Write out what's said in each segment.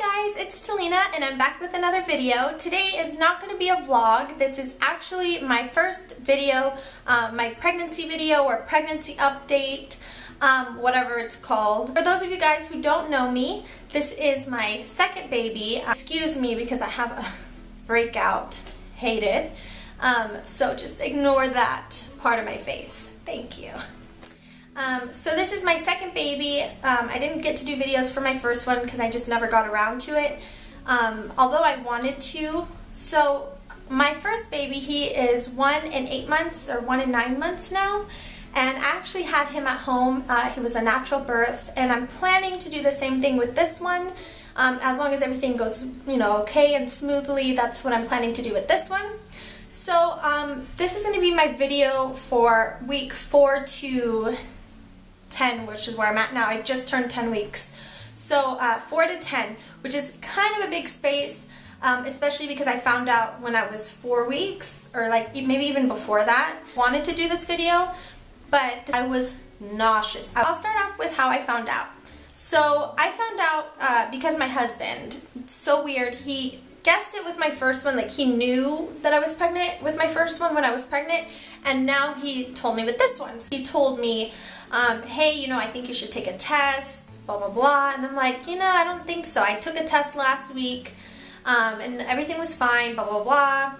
Hi guys, it's Talina and I'm back with another video. Today is not going to be a vlog. This is actually my first video, my pregnancy video or pregnancy update, whatever it's called. For those of you guys who don't know me, this is my second baby. Excuse me because I have a breakout. Hate it. So just ignore that part of my face. Thank you. So this is my second baby. I didn't get to do videos for my first one because I just never got around to it, although I wanted to. So my first baby, he is 1 and 8 months or 1 and 9 months now, and I actually had him at home. He was a natural birth, and I'm planning to do the same thing with this one. As long as everything goes, okay and smoothly, that's what I'm planning to do with this one. So this is going to be my video for week 4 to 10, which is where I'm at now. I just turned 10 weeks. So 4 to 10, which is kind of a big space, especially because I found out when I was 4 weeks, or like maybe even before that, wanted to do this video, but I was nauseous. I'll start off with how I found out. So I found out because my husband, so weird, he guessed it with my first one, like he knew that I was pregnant with my first one when I was pregnant, and now he told me with this one. He told me, hey, I think you should take a test, blah, blah, blah, and I'm like, I don't think so. I took a test last week, and everything was fine, blah, blah, blah,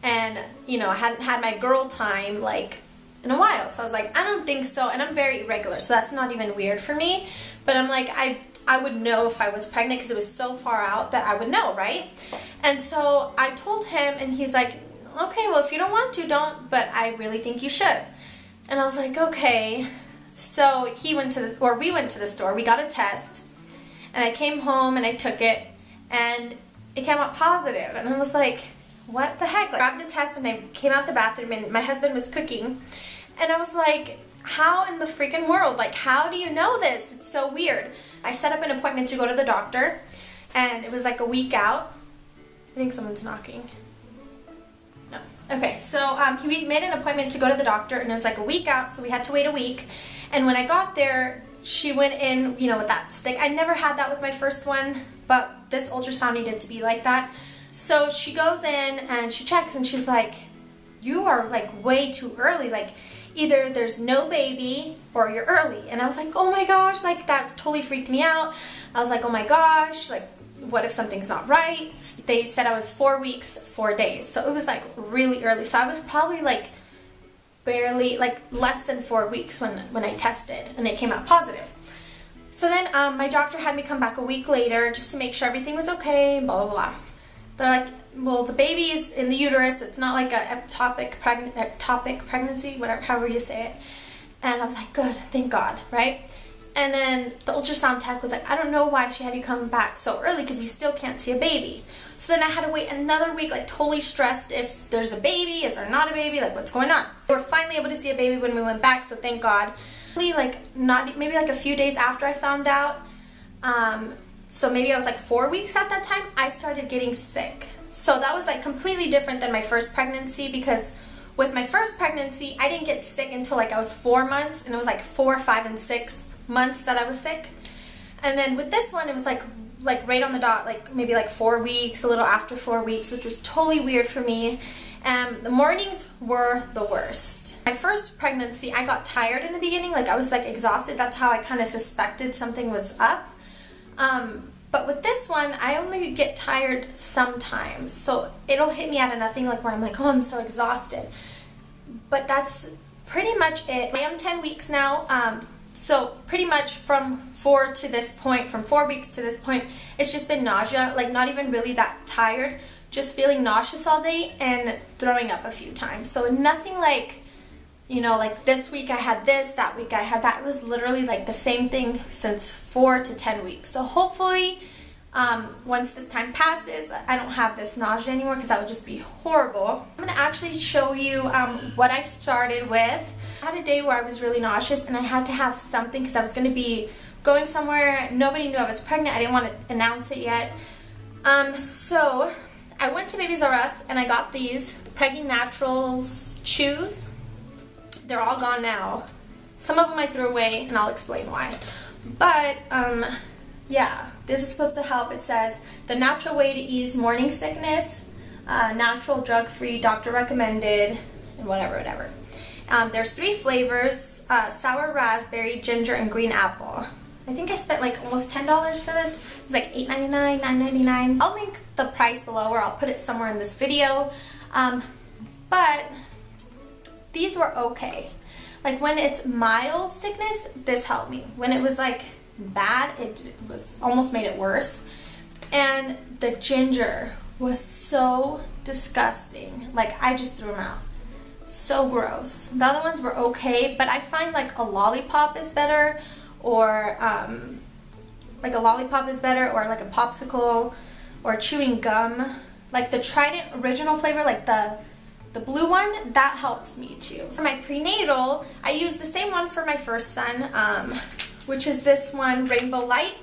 and, I hadn't had my girl time, like, in a while, so I was like, I don't think so, and I'm very irregular, so that's not even weird for me, but I'm like, I would know if I was pregnant because it was so far out that I would know, right? And so I told him, and he's like, okay, well, if you don't want to, don't, but I really think you should. And I was like, okay. So we went to the store, we got a test, and I came home and I took it, and it came out positive, and I was like, what the heck? I grabbed the test and I came out the bathroom, and my husband was cooking, and I was like, how in the freaking world? Like, how do you know this? It's so weird. I set up an appointment to go to the doctor, and it was like a week out. I think someone's knocking. No. Okay, so he made an appointment to go to the doctor, and it was like a week out, so we had to wait a week. And when I got there, she went in, with that stick. I never had that with my first one, but this ultrasound needed to be like that. So she goes in and she checks, and she's like, you are like way too early. Like, either there's no baby or you're early. And I was like, oh my gosh, like that totally freaked me out. I was like, oh my gosh, like what if something's not right? They said I was 4 weeks, 4 days. So it was like really early. So I was probably like barely, like less than 4 weeks when I tested, and it came out positive. So then my doctor had me come back a week later just to make sure everything was okay, blah, blah, blah. They're like, well, the baby is in the uterus. It's not like a ectopic pregnancy, whatever, however you say it. And I was like, good, thank God, right? And then the ultrasound tech was like, I don't know why she had you come back so early because we still can't see a baby. So then I had to wait another week, like totally stressed if there's a baby, is there not a baby, like what's going on? We were finally able to see a baby when we went back, so thank God. Maybe like a few days after I found out, so maybe I was like 4 weeks at that time, I started getting sick. So that was like completely different than my first pregnancy, because with my first pregnancy, I didn't get sick until like I was 4 months, and it was like 4, 5, and 6 months that I was sick. And then with this one, it was like right on the dot, like maybe like 4 weeks, a little after 4 weeks, which was totally weird for me. The mornings were the worst. My first pregnancy, I got tired in the beginning, like I was like exhausted. That's how I kind of suspected something was up. But with this one, I only get tired sometimes, so it'll hit me out of nothing, like where I'm like, oh, I'm so exhausted. But that's pretty much it. I am 10 weeks now, so pretty much from 4 to this point, from 4 weeks to this point, it's just been nausea, like not even really that tired, just feeling nauseous all day and throwing up a few times. So nothing like, like this week I had this, that week I had that. It was literally like the same thing since 4 to 10 weeks. So hopefully once this time passes, I don't have this nausea anymore, because that would just be horrible. I'm going to actually show you what I started with. I had a day where I was really nauseous, and I had to have something because I was going to be going somewhere. Nobody knew I was pregnant. I didn't want to announce it yet. So I went to Babies R Us, and I got these Preggy Naturals chews. They're all gone now. Some of them I threw away, and I'll explain why. But, yeah. This is supposed to help. It says, the natural way to ease morning sickness, natural, drug-free, doctor recommended, and whatever. There's 3 flavors, sour raspberry, ginger, and green apple. I think I spent like almost $10 for this. It's like $8.99, $9.99. I'll link the price below, or I'll put it somewhere in this video. But these were okay. Like when it's mild sickness, this helped me. When it was like bad, it was almost made it worse. And the ginger was so disgusting. Like I just threw them out. So gross. The other ones were okay, but I find like a lollipop is better, or like a popsicle, or chewing gum. Like the Trident original flavor, like the blue one, that helps me too. For my prenatal, I use the same one for my first son, which is this one, Rainbow Light.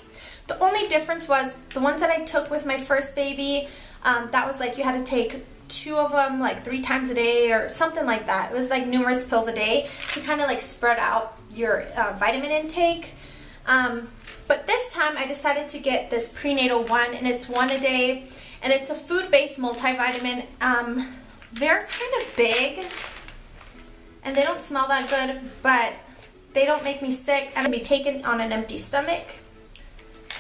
The only difference was the ones that I took with my first baby, that was like you had to take 2 of them like 3 times a day or something like that. It was like numerous pills a day to kind of like spread out your vitamin intake. But this time I decided to get this prenatal one, and it's 1 a day, and it's a food-based multivitamin. They're kind of big, and they don't smell that good, but they don't make me sick. I'm going to be taken on an empty stomach.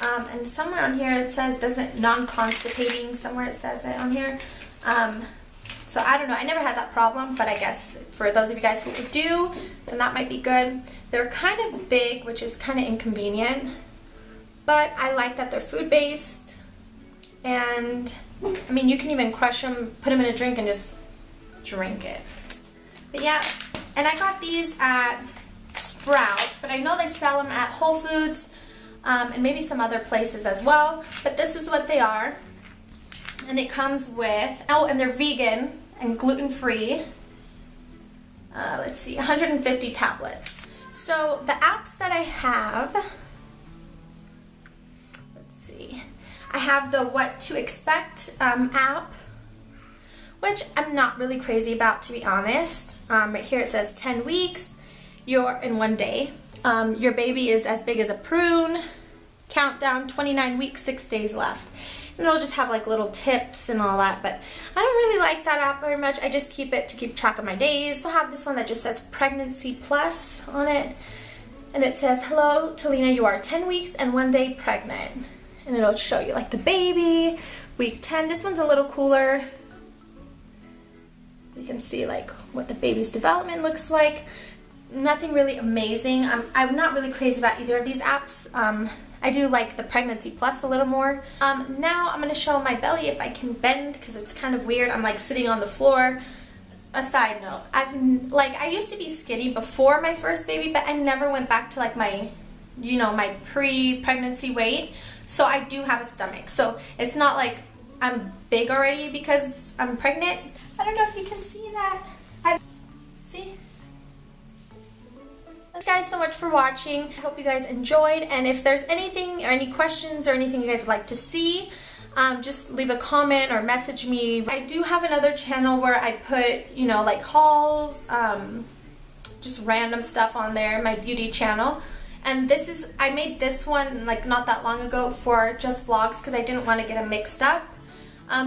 And somewhere on here it says non-constipating, somewhere it says it on here. So I don't know, I never had that problem, but I guess for those of you guys who do, then that might be good. They're kind of big, which is kind of inconvenient, but I like that they're food-based, and I mean, you can even crush them, put them in a drink, and just drink it. But yeah, and I got these at Sprouts, but I know they sell them at Whole Foods, and maybe some other places as well, but this is what they are. And it comes with, oh, and they're vegan and gluten-free. Let's see, 150 tablets. So the apps that I have, let's see, I have the What to Expect app, which I'm not really crazy about, to be honest. Right here it says 10 weeks, you're in 1 day. Your baby is as big as a prune. Countdown, 29 weeks, 6 days left. And it'll just have like little tips and all that, but I don't really like that app very much. I just keep it to keep track of my days. I have this one that just says Pregnancy Plus on it, and it says, hello Talina, you are 10 weeks and 1 day pregnant. And it'll show you like the baby, week 10. This one's a little cooler. You can see like what the baby's development looks like. Nothing really amazing. I'm not really crazy about either of these apps. I do like the Pregnancy Plus a little more. Now I'm going to show my belly if I can bend, because it's kind of weird. I'm like sitting on the floor. A side note, I used to be skinny before my first baby, but I never went back to like my, you know, my pre-pregnancy weight. So I do have a stomach. So it's not like I'm big already because I'm pregnant. I don't know if you can see that. See? Thanks guys so much for watching. I hope you guys enjoyed, and if there's anything or any questions or anything you guys would like to see, just leave a comment or message me. I do have another channel where I put, you know, like hauls, just random stuff on there, my beauty channel. And I made this one like not that long ago for just vlogs because I didn't want to get them mixed up.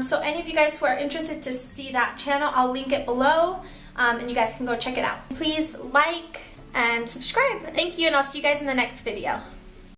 So any of you guys who are interested to see that channel, I'll link it below, and you guys can go check it out. Please like and subscribe. Thank you, and I'll see you guys in the next video.